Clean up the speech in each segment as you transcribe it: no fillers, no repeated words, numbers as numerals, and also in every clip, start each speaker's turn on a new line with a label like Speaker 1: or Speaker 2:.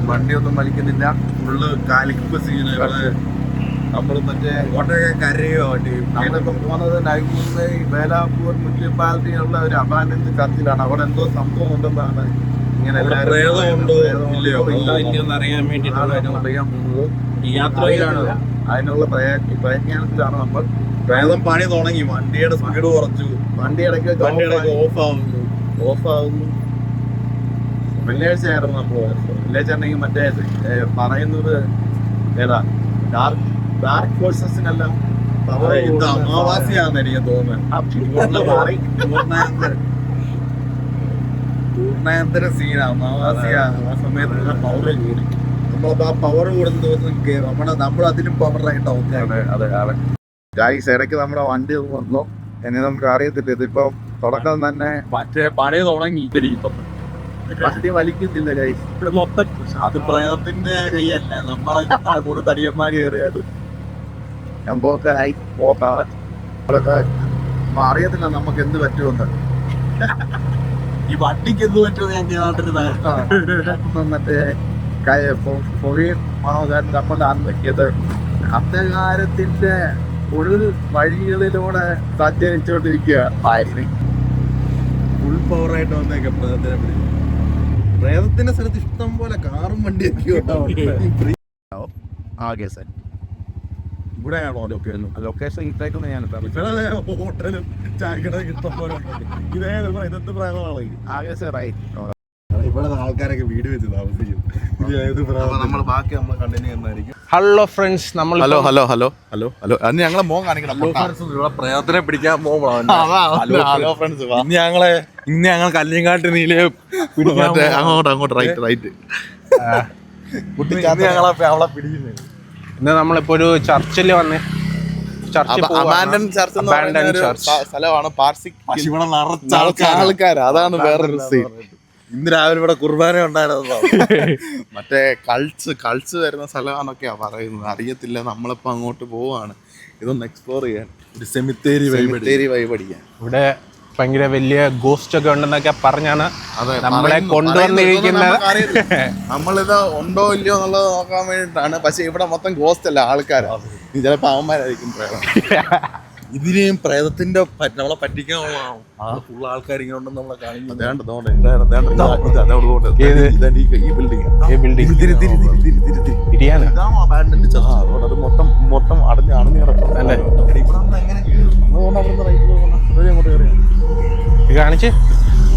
Speaker 1: വണ്ടിയൊന്നും വലിക്കുന്നില്ല. Full കാലിപ്പ് scene. നമ്മള് മറ്റേ കോട്ടയൊക്കെ കരയോ നമ്മളിപ്പോ പോകുന്നത് നൈമൂന്ന് ബേലാപൂർ മുനിസിപ്പാലിറ്റിയുള്ള ഒരു അബാൻഡൻസ് ചർച്ചിലാണ്. അവിടെ എന്തോ സംഭവം ഉണ്ടെന്നാണ് ഇങ്ങനെ അറിയാൻ പോകുന്നത്. അതിനുള്ള പ്രയത്നത്തിലാണ് നമ്മൾ. പ്രേതം പണി തുടങ്ങി. വണ്ടിയുടെ സ്പീഡ് കുറച്ചു. വണ്ടി ഇടയ്ക്ക് ഓഫ് ആവുന്നു. വെള്ളിയാഴ്ച ആയിരുന്നു നമ്മൾ. വെള്ളിയാഴ്ച ആണെങ്കിൽ മറ്റേ പറയുന്നത് ഏതാ ഡാർക്ക് ഫോഴ്സസിനെല്ലാം അമാവാസിയാന്ന് എനിക്ക് തോന്നുന്നത്. പൂർണ്ണാന്തര സീനാ അമാവാസിയ. ആ സമയത്ത് പവർ കൂടി. നമ്മളപ്പോ ആ പവർ കൂടുന്ന ദിവസം നമ്മൾ അതിലും പവറായിട്ടാവും. ഗായ്സ്, ഇടയ്ക്ക് നമ്മുടെ വണ്ടി വന്നു. എന്നെ നമുക്ക് അറിയത്തില്ല. ഇതിപ്പോ തുടക്കം തന്നെ മറ്റേ പണി തുടങ്ങി. വണ്ടി വലിക്കുന്നില്ല ഗായ്സ്. അത് പ്രേതത്തിന്റെ കൈയല്ല, നമ്മളെ കൂടെ തടിയന്മാര് കയറിയത്. ഞാൻ അറിയത്തില്ല നമുക്ക് എന്ത് പറ്റുമെന്ന്. ഈ വണ്ടിക്ക് എന്ത് പറ്റുമെന്ന് ഞാൻ മറ്റേ നമ്മൾ പറ്റിയത് അന്ധകാരത്തിന്റെ ഒരു വഴികളിലൂടെ സഞ്ചരിച്ചോണ്ടിരിക്കുക. ഫുൾ പവറായിട്ട് വന്നേക്കെ പ്രേതത്തിനെ പിടിക്കും. പ്രേതത്തിന്റെ സ്ഥലത്ത് ഇഷ്ടം പോലെ കാറും വണ്ടിയൊക്കെ. ഇവിടെയാണോ ലൊക്കേഷൻ ഇട്ടായിട്ടൊന്നും ഞാൻ ഹോട്ടലും ചായക്കടയൊക്കെ ഇഷ്ടം പോലെ. ഇതെന്ത് പ്രേതമാണ് ഇവിടെ ആൾക്കാരൊക്കെ വീട് വെച്ച് താമസിക്കും. ബാക്കി നമ്മൾ കണ്ടിന്യൂ ചെയ്യുന്നതായിരിക്കും.
Speaker 2: ഹലോ ഫ്രണ്ട്സ്, നമ്മൾ
Speaker 1: അന്ന് ഞങ്ങളെ മോൻ കാണിക്കണം. ഇവിടെ പ്രേതത്തിനെ പിടിക്കാൻ പോകുമ്പോഴാണ്. ഇന്ന് ഞങ്ങൾ കല്ലിങ്ങാട്ട് നീല അങ്ങോട്ട് റൈറ്റ് ഞങ്ങളെ പിടിക്കുന്നത്.
Speaker 2: ഇന്ന് നമ്മളിപ്പോ ഒരു ചർച്ചിൽ വന്ന്
Speaker 1: സ്ഥലമാണ്. ആൾക്കാർ, അതാണ് വേറൊരു സീൻ. ഇന്ന് രാവിലെ ഇവിടെ കുർബാന ഉണ്ടായിരുന്നു. മറ്റേ കൾച്ച് വരുന്ന സ്ഥലമാണെന്നൊക്കെയാ പറയുന്നത്. അറിയത്തില്ല. നമ്മളിപ്പോ അങ്ങോട്ട് പോവാണ് ഇതൊന്ന് എക്സ്പ്ലോർ ചെയ്യാൻ. ഒരു സെമിത്തേരി വൈബ് അടിക്കാൻ.
Speaker 2: ഇവിടെ ഭയങ്കര വലിയ ഗോസ്റ്റ് ഒക്കെ ഉണ്ടെന്നൊക്കെ പറഞ്ഞാണ് നമ്മളെ കൊണ്ടുവന്നിരിക്കുന്നത്.
Speaker 1: നമ്മളിത് ഉണ്ടോ ഇല്ലയോ എന്നുള്ളത് നോക്കാൻ വേണ്ടിയിട്ടാണ്. പക്ഷെ ഇവിടെ മൊത്തം ഗോസ്റ്റ് അല്ല, ആൾക്കാരാണ്. ചിലപ്പോ അവന്മാരായിരിക്കും പ്രേതം. ഇതിനെയും പ്രേതത്തിന്റെ നമ്മളെ പറ്റിക്കാനുള്ള ഫുൾ ആൾക്കാർ ഇങ്ങനെ ഉണ്ടെന്ന് നമ്മളെ കാണിക്കുന്നത്. അത് മൊത്തം അടഞ്ഞു കിടക്കും.
Speaker 2: കാണിച്ച്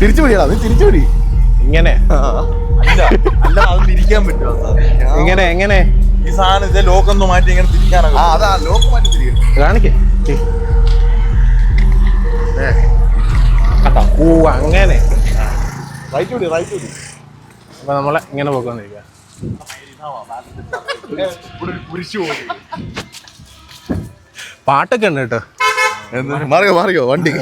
Speaker 1: തിരിച്ചു പിടിയാ. അത് തിരിച്ചു പിടി.
Speaker 2: ഇങ്ങനെ
Speaker 1: അല്ല, അത് തിരിക്കാൻ പറ്റുമോ?
Speaker 2: എങ്ങനെ
Speaker 1: ഈ സാധനം ഇത് ലോക്കൊന്ന് മാറ്റി ഇങ്ങനെ തിരിക്കാനൊക്കെ. അതാ ലോക്ക് മാറ്റി തിരിക്കണം.
Speaker 2: കാണിക്കേ. അങ്ങനെ
Speaker 1: റൈറ്റ് പിടി.
Speaker 2: അപ്പൊ നമ്മളെ ഇങ്ങനെ പോയിക്കൊണ്ടിരിക്കുക. പാട്ടൊക്കെ ഉണ്ട് കേട്ടോ.
Speaker 1: മാറിയോ വണ്ടി.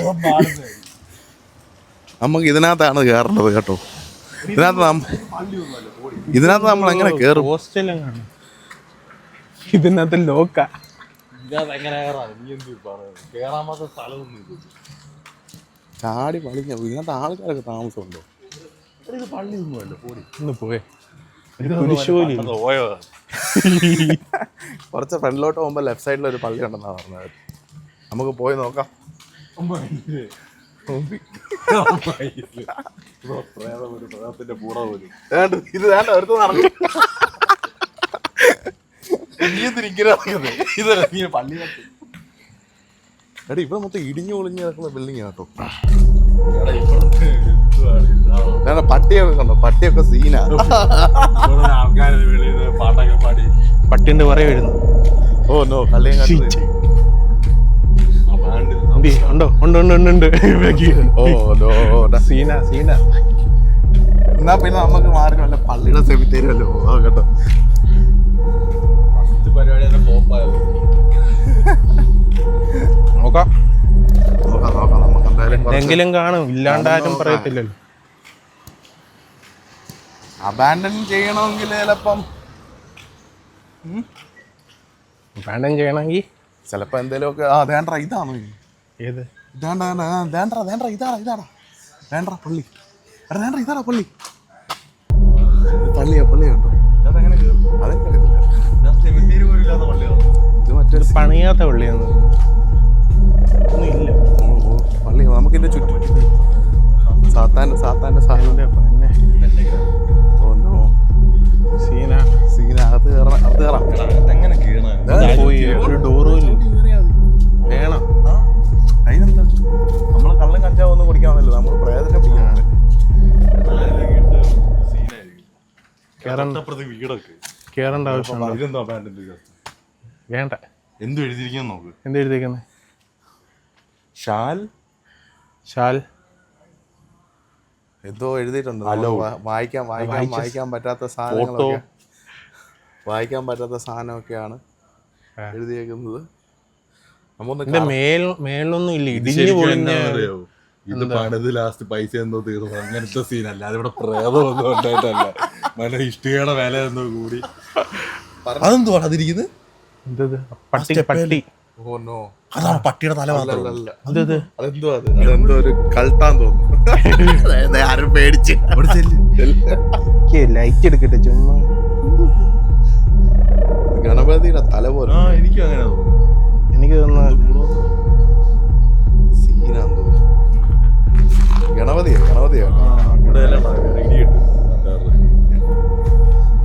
Speaker 1: നമുക്ക് ഇതിനകത്താണ് കയറേണ്ടത് കേട്ടോ. ഇതിനകത്ത് നമ്മൾ എങ്ങനെ കയറും?
Speaker 2: ഇതിനകത്ത് ലോക്കാ.
Speaker 1: ചാടി പളിഞ്ഞ ഇതിനകത്ത് ആൾക്കാരൊക്കെ താമസമുണ്ടോ? ഇത് പള്ളിയൊന്നുമല്ല.
Speaker 2: ഒന്ന് പോയേ.
Speaker 1: കുറച്ച് ഫ്രണ്ടിലോട്ട് പോകുമ്പോ ലെഫ്റ്റ് സൈഡിൽ ഒരു പള്ളി ഉണ്ടെന്നാ പറഞ്ഞത്. നമുക്ക് പോയി നോക്കാം. ഇത് വേണ്ട അടുത്ത് നടക്കും. എടാ, ഇവിടെ മൊത്തം ഇടിഞ്ഞു പൊളിഞ്ഞ് കിടക്കുന്ന ബിൽഡിംഗ് കേട്ടോ. പട്ടിയൊക്കെ കണ്ടോ? പട്ടിയൊക്കെ സീനാ.
Speaker 2: പട്ടിന്റെ പറയ വരുന്നു.
Speaker 1: ഓ നോ, കള്ളിയും
Speaker 2: ഉണ്ട്.
Speaker 1: സീന. എന്നാ പിന്നെ നമുക്ക് മാറി വല്ല പള്ളിയുടെ സെമിത്തേരി വല്ലോ പോവാം കേട്ടോ.
Speaker 2: നോക്കാം.
Speaker 1: നമുക്ക് എന്തായാലും
Speaker 2: എന്തെങ്കിലും കാണും. ഇല്ലാണ്ടാരും പറയത്തില്ലല്ലോ.
Speaker 1: അബാൻഡൻ ചെയ്യണമെങ്കിൽ ചിലപ്പം
Speaker 2: അബാൻഡൻ ചെയ്യണമെങ്കിൽ
Speaker 1: ചിലപ്പോ എന്തേലുമൊക്കെ. അതേണ്ട ഇതാണോ?
Speaker 2: ഏത്
Speaker 1: ഇതാടാ പള്ളി. ഇതാടാ പള്ളി. പള്ളിയാ കേട്ടോ. അതെനിക്കറിയത്തില്ല. ഇത് മറ്റൊരു
Speaker 2: പണിയാത്ത പള്ളിയാണ്. ഒന്നും ഇല്ല.
Speaker 1: പള്ളി നമുക്കിന്റെ ചുറ്റും സാത്താന്റെ സാധനം.
Speaker 2: പിന്നെ
Speaker 1: ഓന്നോ
Speaker 2: സീന
Speaker 1: അകത്ത് കയറാം.
Speaker 2: പോയി ഒരു ഡോറും വേണം.
Speaker 1: അതിനെന്താ നമ്മള് കള്ളം കഞ്ചാവൊന്നും കുടിക്കാമല്ലോ, നമ്മള് പ്രേതത്തെ പിടിക്കാമല്ലോ.
Speaker 2: കേറേണ്ട ആവശ്യമുണ്ടോ? വേണ്ട.
Speaker 1: എന്ത് എഴുതിയിരിക്കുന്നു നോക്ക്.
Speaker 2: എന്ത് എഴുതിയേക്കുന്നത്?
Speaker 1: ഷാൽ എന്തോ എഴുതിയിട്ടുണ്ട്. വായിക്കാൻ പറ്റാത്ത സാധനങ്ങളൊക്കെ, വായിക്കാൻ പറ്റാത്ത സാധനമൊക്കെയാണ് എഴുതിയേക്കുന്നത്.
Speaker 2: മേലൊന്നും ഇല്ല, ഇടിഞ്ഞു പൊളിഞ്ഞ.
Speaker 1: ഇത് പണിത് ലാസ്റ്റ് പൈസ എന്തോ തീർന്നു, അങ്ങനത്തെ സീൻ. അല്ലാതെ ഇവിടെ പ്രേതമൊന്നും ഉണ്ടായിട്ടല്ല, മല ഇഷ്ടികയുടെ വില എന്തോ കൂടി. അതെന്തോ അതിരിക്കുന്നത്?
Speaker 2: പട്ടി.
Speaker 1: അതാണ് പട്ടിയുടെ തല മാത്രം.
Speaker 2: അതെന്തോ
Speaker 1: അതെന്തോ ഒരു കൾട്ടാന്ന് തോന്നുന്നു. ആരും പേടിച്ച്
Speaker 2: ലൈറ്റ് എടുക്കട്ടെ ചുമ്മാ.
Speaker 1: ഗണപതിയുടെ തല പോലെ. എനിക്ക് അങ്ങനെ തോന്നുന്നു.
Speaker 2: എനിക്ക് തോന്നുന്നു
Speaker 1: സീനാന്ന് തോന്നുന്നു. ഗണപതിയാ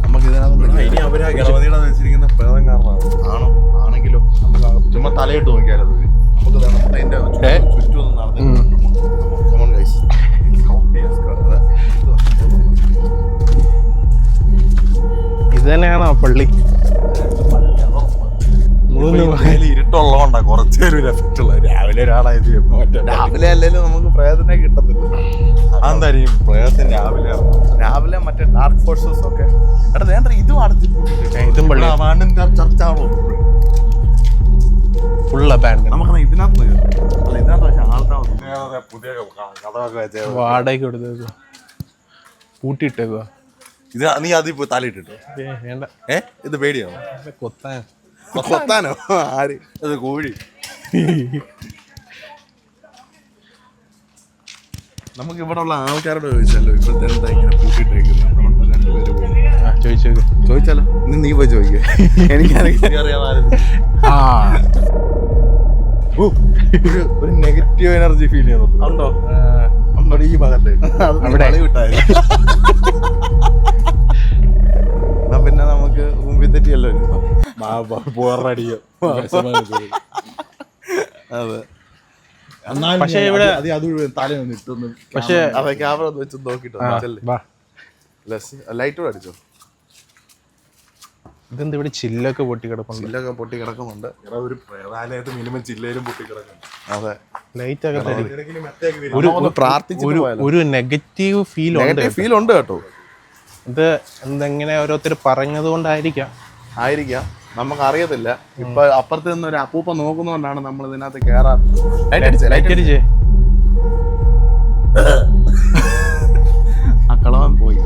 Speaker 1: നമുക്ക് ഇതിനകത്ത് അവരാ ഗണപതിയുടെ വെച്ചിരിക്കുന്ന പ്രേതം കാരണമാണ്. ആണെങ്കിലോ നമുക്ക് ചുമ്മാ തലയിട്ട് നോക്കിയാലോ. നമുക്ക് അതിന്റെ ചുറ്റും ഒന്ന് നടന്നു.
Speaker 2: ഇത് തന്നെയാണോ പള്ളി?
Speaker 1: ഇരുട്ടുള്ളതുകൊണ്ടാ കുറച്ചേരും ഒരു എഫക്റ്റ് ഉള്ളത്. രാവിലെ ഒരാളായത് രാവിലെ അല്ലെങ്കിലും നമുക്ക് പ്രേതത്തിനെ കിട്ടത്തില്ല. അതെന്തായാലും പ്രേതത്തിന് രാവിലെ മറ്റേ ഡാർക്ക് ഫോഴ്സസ് ഒക്കെ. എടാ വേണ്ട, ഇതും ചർച്ചാണോ
Speaker 2: ഫുൾ അബാൻഡൻ.
Speaker 1: നമുക്ക് ഇതിനകത്ത് പക്ഷെ ആൾക്കാർ പുതിയ കഥകളൊക്കെ
Speaker 2: വാടകയ്ക്ക് കൊടുത്തത് പൂട്ടിയിട്ടേക്കുക.
Speaker 1: ഇത് നീ അതിൽ പോയി തലയിട്ടിട്ടോ?
Speaker 2: വേണ്ട.
Speaker 1: ഇത് പേടിയാണോ? കൊത്താനോ? ആര്? അത് കോഴി. നമുക്ക് ഇവിടെ ഉള്ള ആൾക്കാരോട് ചോദിച്ചാലോ ഇപ്പോഴത്തെ എന്താ ഇങ്ങനെ പൂട്ടിയിട്ടേക്കുന്നത്? ചോദിച്ചാലോ? നീ പോയി ചോദിക്കേ. ഒരു നെഗറ്റീവ് എനർജി ഫീൽ ചെയ്യുന്നുണ്ടോ? നമ്മുടെ ഈ ഭാഗത്ത് വിട്ടായിരുന്നു. എന്നാ പിന്നെ നമുക്ക് മുമ്പിൽ തെറ്റിയല്ലോ. അതെ.
Speaker 2: പക്ഷേ ഇവിടെ
Speaker 1: തലയൊന്നും ഇട്ടൊന്ന്
Speaker 2: പക്ഷേ
Speaker 1: ക്യാമറ വെച്ച് നോക്കിട്ടോ. ലൈറ്റ് അടിച്ചോ?
Speaker 2: ഇതെന്താ ഇവിടെ ചില്ലൊക്കെ പൊട്ടി കിടപ്പുണ്ട്?
Speaker 1: ചില്ലൊക്കെ പൊട്ടി കിടക്കുന്നുണ്ട്. ഒരു പ്രേതാലയത്ത് മിനിമം ചില്ലയിലും പൊട്ടി കിടക്കുന്നുണ്ട്. അതെ.
Speaker 2: ലൈറ്റ് ഒക്കെ
Speaker 1: പ്രാർത്ഥിച്ചു.
Speaker 2: ഒരു നെഗറ്റീവ് ഫീൽ ഉണ്ട്
Speaker 1: കേട്ടോ.
Speaker 2: ഇത് എന്തെങ്ങനെ ഓരോരുത്തർ പറഞ്ഞത് കൊണ്ടായിരിക്കാം.
Speaker 1: നമുക്ക് അറിയത്തില്ല. ഇപ്പൊ അപ്പുറത്ത് നിന്ന് ഒരു അപ്പൂപ്പ നോക്കുന്നോണ്ടാണ് നമ്മൾ ഇതിനകത്ത് കേറാറ്. ലൈറ്റ് അടിച്ചേ. ആ കളവൻ പോയി.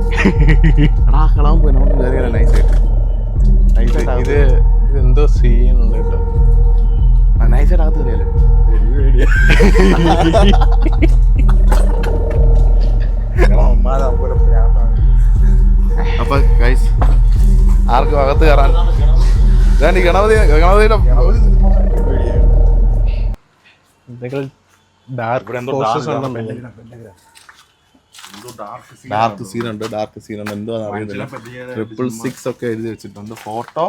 Speaker 1: നമുക്ക് കയറിയല്ലോ നൈസായിട്ട്.
Speaker 2: ഇത് എന്തോ സീനുണ്ട് കേട്ടോ.
Speaker 1: നൈസായിട്ട് അകത്ത് കയറിയല്ലോ. അപ്പൊ ഗൈസ് ആർക്കും അകത്ത് കയറാൻ ഗണപതിയുടെ ഡാർക്ക് സീനുണ്ട്. എന്തോ അറിയുന്നില്ല. 666 ഒക്കെ എഴുതി വെച്ചിട്ടുണ്ട്. ഫോട്ടോ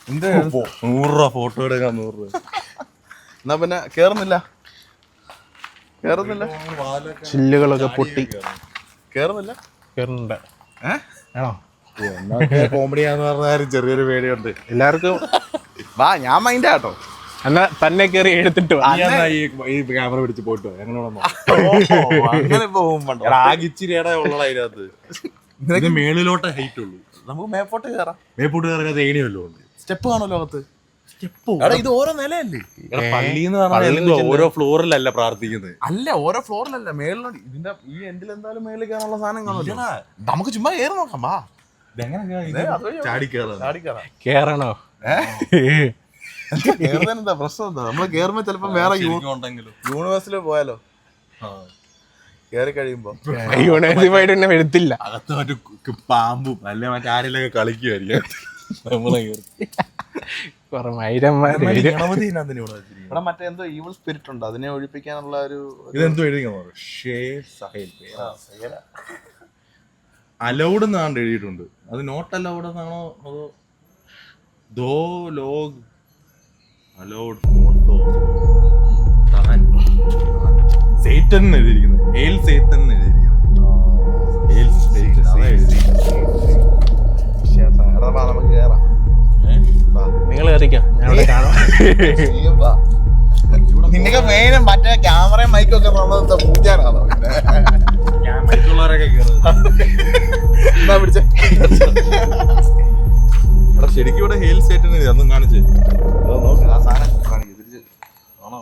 Speaker 1: 100 രൂപ ഫോട്ടോ എടുക്കാൻ 100 രൂപ. എന്നാ പിന്നെ കേറുന്നില്ല.
Speaker 2: ചില്ലുകളൊക്കെ പൊട്ടി
Speaker 1: കേറുന്നുണ്ട്.
Speaker 2: ആണോ?
Speaker 1: കോമഡിയാന്ന് പറഞ്ഞാലും ചെറിയൊരു പേടിയുണ്ട് എല്ലാവർക്കും. വാ, ഞാൻ മൈൻഡ് കേട്ടോ.
Speaker 2: എന്നാ തന്നെ കയറി എടുത്തിട്ട്
Speaker 1: ഈ ക്യാമറ പിടിച്ച് പോയിട്ട് അങ്ങനെ പോകുമ്പോച്ചിരിയുടെ ഉള്ള അതിനകത്ത് മേളിലോട്ടെ ഹൈറ്റ് ഉള്ളൂ. നമുക്ക് മേപ്പോട്ട് കയറാൻ ഏണിയല്ലോ. സ്റ്റെപ്പ് കാണുമല്ലോ അകത്ത്. ഇത് ഓരോ നിലയല്ലേ? പള്ളിന്ന് പറഞ്ഞാൽ ഓരോ ഫ്ലോറിലല്ല പ്രാർത്ഥിക്കുന്നത്. അല്ല, ഓരോ ഫ്ലോറിലല്ല, മേളിലാണ്. ഇതിന്റെ ഈ എൻഡിൽ എന്തായാലും മേളിൽ കയറാനുള്ള സാധനം കാണുമല്ലോ. നമുക്ക് ചുമ്മാ കയറി നോക്കാം. വാ,
Speaker 2: കേറണോ?
Speaker 1: എന്താ പ്രശ്നം എന്താ? നമ്മള് കേറുമ്പോ ചിലപ്പോ വേറെ യൂണിവേഴ്സിൽ പോയാലോ കേറി കഴിയുമ്പോ
Speaker 2: യൂണിവേഴ്സിറ്റി തന്നെ വരത്തില്ല.
Speaker 1: അകത്ത് മറ്റു പാമ്പും അല്ലെ മറ്റാരെല്ലാം കളിക്കുമായിരിക്കും. നമ്മളെ
Speaker 2: കുറെ മൈരന്മാര്
Speaker 1: ഇവിടെ മറ്റേ എന്തോ ഈവിൾ സ്പിരിറ്റ് ഉണ്ട്, അതിനെ ഒഴിപ്പിക്കാനുള്ള ഒരു ഇതെന്തോ എഴുതിക്കുന്നു. അലൗഡ് എന്നാണ്ട് എഴുതിയിട്ടുണ്ട്. അത് നോട്ട് അലൗഡ് എന്നാണോ അതോ ദോ ലോഗ് അലൗഡ് ഫോട്ടോ സേറ്റൻ എഴുതിയിരിക്കുന്നത്. ഹേൽ സേറ്റൻ എഴുതിയിരിക്കുന്നത്. നമുക്ക് കേറാം.
Speaker 2: നിങ്ങൾ കയറിക്കാം, ഞാൻ ഇവിടെ കാണാം.
Speaker 1: നിനക്ക് മെയിൻ മറ്റേ ക്യാമറയും മൈക്കും ഒക്കെ നമ്മളെന്താ പൂജാനാണോ? മൈക്കുള്ളവരൊക്കെ എന്നാ പിടിച്ച ശരിക്കും ഇവിടെ ഹെയിൽ സേറ്റിന് അതൊന്നും കാണിച്ചേ നോക്ക്. ആ സാധനം കാണിക്കും തിരിച്ച് ആണോ?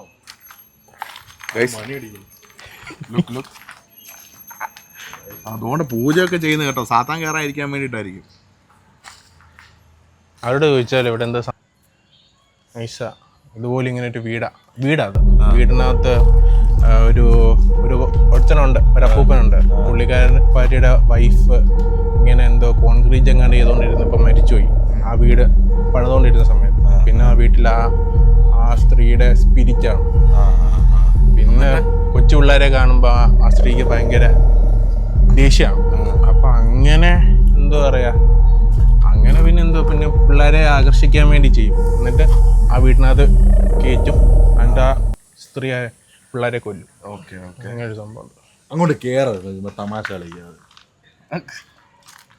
Speaker 1: അതുകൊണ്ട് പൂജയൊക്കെ ചെയ്യുന്നത് കേട്ടോ, സാത്താൻ കയറാതിരിക്കാൻ വേണ്ടിയിട്ടായിരിക്കും.
Speaker 2: അവരോട് ചോദിച്ചാൽ ഇവിടെ എന്താ നൈസ ഇതുപോലെ ഇങ്ങനെ ഒരു വീടാ അത്. വീടിനകത്ത് ഒരു ഒരുത്തനുണ്ട്, ഒരു അപ്പൂപ്പനുണ്ട്. പുള്ളിക്കാരിയുടെ വൈഫ് ഇങ്ങനെ എന്തോ കോൺക്രീറ്റ് എങ്ങാണ്ട് ചെയ്തുകൊണ്ടിരുന്നപ്പോൾ മരിച്ചുപോയി. ആ വീട് പണിതുകൊണ്ടിരുന്ന സമയത്ത് പിന്നെ ആ വീട്ടിൽ ആ സ്ത്രീയുടെ സ്പിരിറ്റാണ്. പിന്നെ കൊച്ചു പിള്ളേരെ കാണുമ്പോൾ ആ സ്ത്രീക്ക് ഭയങ്കര ദേഷ്യമാണ്. അപ്പം അങ്ങനെ എന്തോ പറയാ, അങ്ങനെ പിന്നെ പിള്ളേരെ ആകർഷിക്കാൻ വേണ്ടി ചെയ്യും. എന്നിട്ട് ആ വീട്ടിനകത്ത് കയറ്റും, എന്നിട്ട് ആ സ്ത്രീ പിള്ളേരെ കൊല്ലും.
Speaker 1: ഓക്കെ
Speaker 2: അങ്ങനെ ഒരു സംഭവം.
Speaker 1: അങ്ങോട്ട് കേറ്, തമാശ കളിക്കാതെ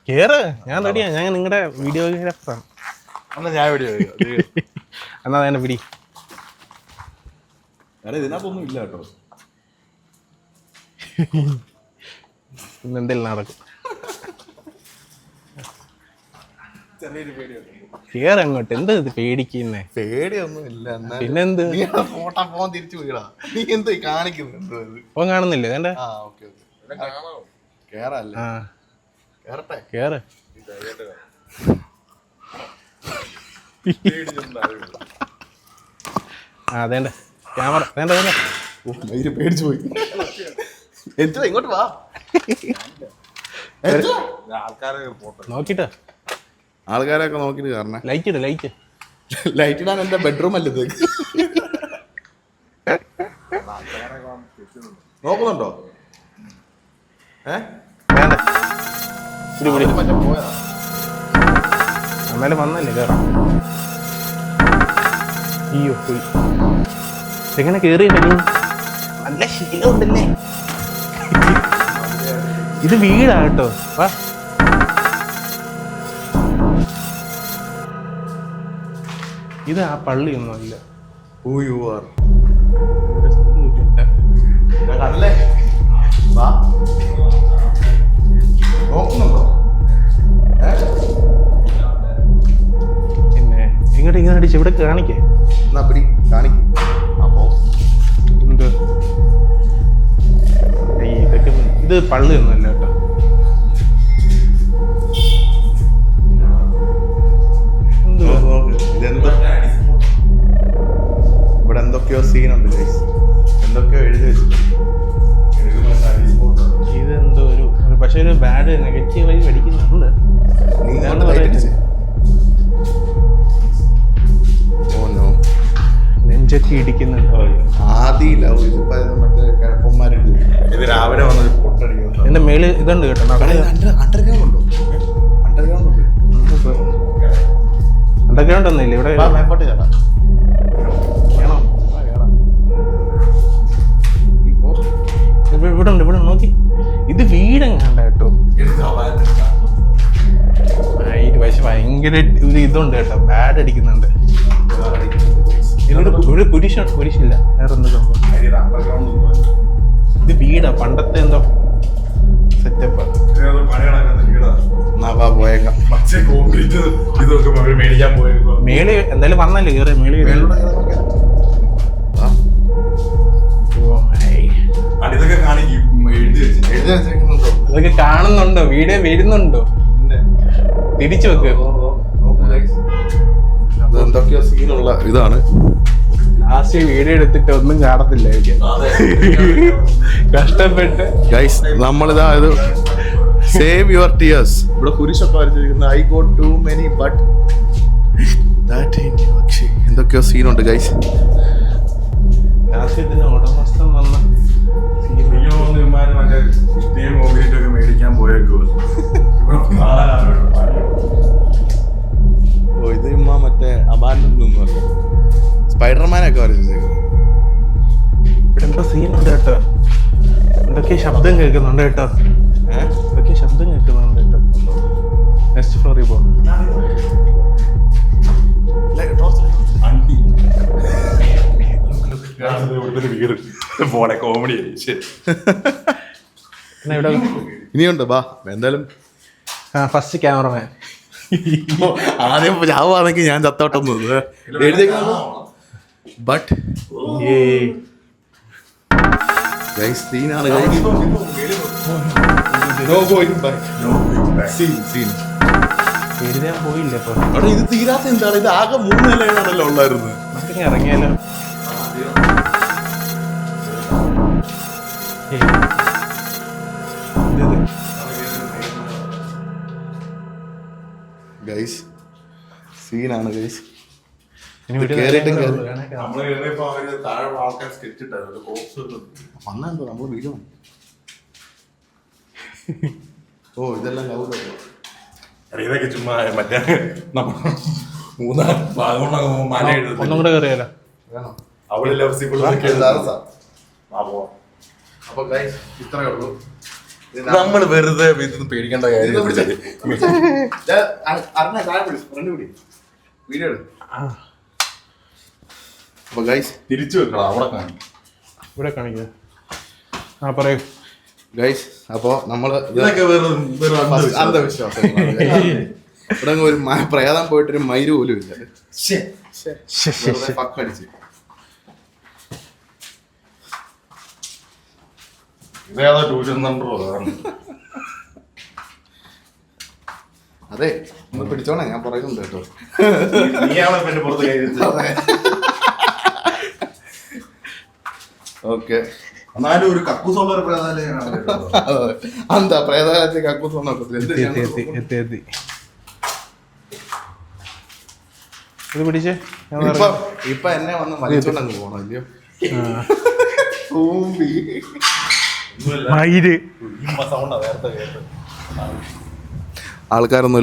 Speaker 2: കേറ്, ഞാൻ റെഡിയാ. ഞാൻ നിങ്ങളുടെ വീഡിയോഗ്രാഫറാണ്.
Speaker 1: എന്നാ ഞാൻ വീഡിയോ
Speaker 2: എന്നാ തന്നെ പിടി.
Speaker 1: ഇതിനകത്തൊന്നും ഇല്ല കേട്ടോ.
Speaker 2: ഇന്ന് എന്തെങ്കിലും നടക്കും. കേറ് അങ്ങോട്ട്. എന്ത് ഇത് പേടിക്കുന്നേ?
Speaker 1: പേടിയൊന്നും ഇല്ല.
Speaker 2: പിന്നെന്ത്
Speaker 1: ഫോട്ടോ ഫോൺ തിരിച്ചു വീടാ. നീ എന്ത് കാണിക്കുന്നു?
Speaker 2: ഫോൺ കാണുന്നില്ലേ? വേണ്ട
Speaker 1: കേറല്ലേ? കേറട്ടെ.
Speaker 2: കേറ്. അതേണ്ട ക്യാമറ വേണ്ട.
Speaker 1: പേടിച്ചു പോയി. ഇങ്ങോട്ട് വാ.
Speaker 2: നോക്കിട്ടോ,
Speaker 1: ആൾക്കാരൊക്കെ നോക്കിട്ട് കാരണം
Speaker 2: ലൈറ്റ്
Speaker 1: ഇടാൻ എന്റെ ബെഡ്റൂം അല്ലേ ഇത്? നോക്കുന്നുണ്ടോ?
Speaker 2: വേണ്ട.
Speaker 1: മറ്റേ പോയാ
Speaker 2: എന്നാലും വന്നല്ലേ കേറാം. അയ്യോ പോയി. എങ്ങനെ കേറിയല്ലേ? നല്ല ശീലമുണ്ടല്ലേ. ഇത് വീടാ കേട്ടോ. വാ. ഇത് ആ പള്ളിയൊന്നും അല്ല. പിന്നെ ഇങ്ങോട്ട് അടിച്ച് ഇവിടെ കാണിക്കേ.
Speaker 1: അപ്പോ
Speaker 2: എന്ത് ഇതൊക്കെ ഇത് പള്ളിയൊന്നും അല്ല കേട്ടോ.
Speaker 1: ഇവിടെ എന്തൊക്കെയോ സീനുണ്ട്, എന്തൊക്കെയോ എഴുതി വെച്ചിട്ടുണ്ട്.
Speaker 2: ഇതെന്തോ ഒരു പക്ഷെ ഒരു ബാഡ് നെഗറ്റീവ് വഴി പഠിക്കുന്നുണ്ട്. നെഞ്ചൊക്കെ ഇടിക്കുന്നുണ്ടോ?
Speaker 1: ഇത് രാവിലെ വന്നത് പൊട്ടടിക്കുന്നു.
Speaker 2: എന്റെ മേല് ഇതുണ്ട് കേട്ടോ. അണ്ടർഗ്രൗണ്ട് ഒന്നുമില്ല ഇവിടെ. ഇവിടെ ഉണ്ട്, ഇവിടെ നോക്കി. ഇത് വീടെങ്ങാണ്ട കേട്ടോ. പക്ഷെ ഭയങ്കര ഒരു ഇതുണ്ട് കേട്ടോ, ബാഡ് അടിക്കുന്നുണ്ട്. ഒരു കുരിശില്ല, വേറെ എന്ത് സംഭവം. ഇത് വീടാ, പണ്ടത്തെ എന്തോ സെറ്റപ്പ്. മേളി എന്തായാലും വന്നല്ലേ കേറി. മേളി ഇതൊക്കെ കാണുന്നുണ്ടോ? വീഡിയോ വരുന്നുണ്ടോ? തിരിച്ചു വെക്ക്.
Speaker 1: എന്തൊക്കെയോ സീനുള്ള ഇതാണ്.
Speaker 2: ലാസ്റ്റ് വീഡിയോ എടുത്തിട്ട് ഒന്നും കാണത്തില്ല എനിക്ക്. കഷ്ടപ്പെട്ട്
Speaker 1: ഗൈസ് നമ്മളിതാ ഇത് സേവ് യുവർ ടിയേഴ്സ് ഇവിടെ കുരിശൊക്കെ വരച്ചിരിക്കുന്നത്. I got too many but പക്ഷേ എന്തൊക്കെയോ സീനുണ്ട് ഗൈസ്.
Speaker 2: ലാസ്റ്റ് ഇതിന് ഉടമസ്ഥൻ വന്ന
Speaker 3: മേടിക്കാൻ പോയേക്കോ.
Speaker 1: ഓ ഇത് മറ്റേ അബാൻഡൊന്നുമല്ല, സ്പൈഡർമാനൊക്കെ വരച്ചേക്കും.
Speaker 2: ഇവിടെ എന്തോ സീനുണ്ട് കേട്ടോ. എന്തൊക്കെ ശബ്ദം കേൾക്കുന്നുണ്ട് കേട്ടോ. എന്തൊക്കെ ശബ്ദം കേൾക്കുന്നുണ്ട് കേട്ടോ. നെക്സ്റ്റ് ഫ്ലോറിൽ പോ.
Speaker 3: വീട് പോണെ കോമഡി.
Speaker 2: പിന്നെ ഇവിടെ
Speaker 1: ഇനിയുണ്ട് ബാ. എന്തായാലും
Speaker 2: ഫസ്റ്റ് ക്യാമറമാൻ.
Speaker 1: ആദ്യം ചാവാണെങ്കിൽ ഞാൻ ചത്തോട്ടൊന്നും ബട്ട് ഗൈസ് സീനാണ് ഗൈസ്.
Speaker 2: എഴുതാൻ പോയില്ല ഇപ്പൊ.
Speaker 1: അവിടെ ഇത് തീരാത്ത എന്താണ്? ഇത് ആകെ 3 നിലയാണല്ലോ ഉള്ളായിരുന്നു.
Speaker 2: നമുക്കിനി ഇറങ്ങിയാലോ?
Speaker 1: ഗൈസ് സീനാണ് ഗൈസ്.
Speaker 2: ഇനി വീട്ടിൽ
Speaker 1: കേറിയിട്ടും കേറി
Speaker 3: നമ്മള് കേറിയപ്പോ അവര് താഴെ ആൾക്കാർ സ്കെച്ച് ഇട്ടായിരുന്നു.
Speaker 1: വന്നെന്തോ നമ്മള് വീഡിയോ. ഓ ഇതെല്ലാം ലവ്.
Speaker 3: ഇതൊക്കെ ചുമ്മാ മറ്റേ നമ്മൾ 3 ഭാഗമുള്ള മല
Speaker 2: ഒന്നും കൂടെ കയറിയാലോ?
Speaker 3: അവിടെ ലവ് സീക്വൽ
Speaker 1: അപ്പൊ ഗൈസ് ഇത്രയേ ഉള്ളൂ.
Speaker 3: നമ്മൾ വെറുതെ ഇതൊന്നും പേടിക്കേണ്ട കാര്യം.
Speaker 1: അപ്പൊ ഗൈസ്
Speaker 3: തിരിച്ചു വെക്കണം. അവിടെ കാണും.
Speaker 2: ഇവിടെ കാണിക്കുക. ആ പറയൂ
Speaker 1: ഗൈസ്. അപ്പൊ നമ്മള്
Speaker 3: ഇതൊക്കെ
Speaker 1: അന്ധവിശ്വാസം. ഇവിടെ ഒരു പ്രേതം പോയിട്ടൊരു മയില് പോലും ഇല്ല. പക്കടിച്ച്
Speaker 3: ഇതേതാ ട്യൂഷൻ സെന്ററോ?
Speaker 1: അതെ ഒന്ന് പിടിച്ചോണേ, ഞാൻ പറയുന്നുണ്ട് കേട്ടോ.
Speaker 3: നീയാണ് പിന്നെ പുറത്ത്
Speaker 1: ഓക്കെ.
Speaker 3: എന്നാലും ഒരു കക്കൂസുള്ള ഒരു പ്രേതാലയാണ്.
Speaker 1: എന്താ പ്രേതാലയത്തിൽ കക്കൂസ് നോക്കത്തില്ല.
Speaker 2: എത്തി. ഇത് പിടിച്ചേ.
Speaker 1: ഇപ്പൊ എന്നെ വന്ന് മരിച്ചോണ്ടങ്ങ് പോണോ ഇല്ലയോ?
Speaker 2: മയില്
Speaker 3: സൗണ്ടാ നേരത്തെ കേട്ട്.
Speaker 1: ആൾക്കാരൊന്നുമില്ല.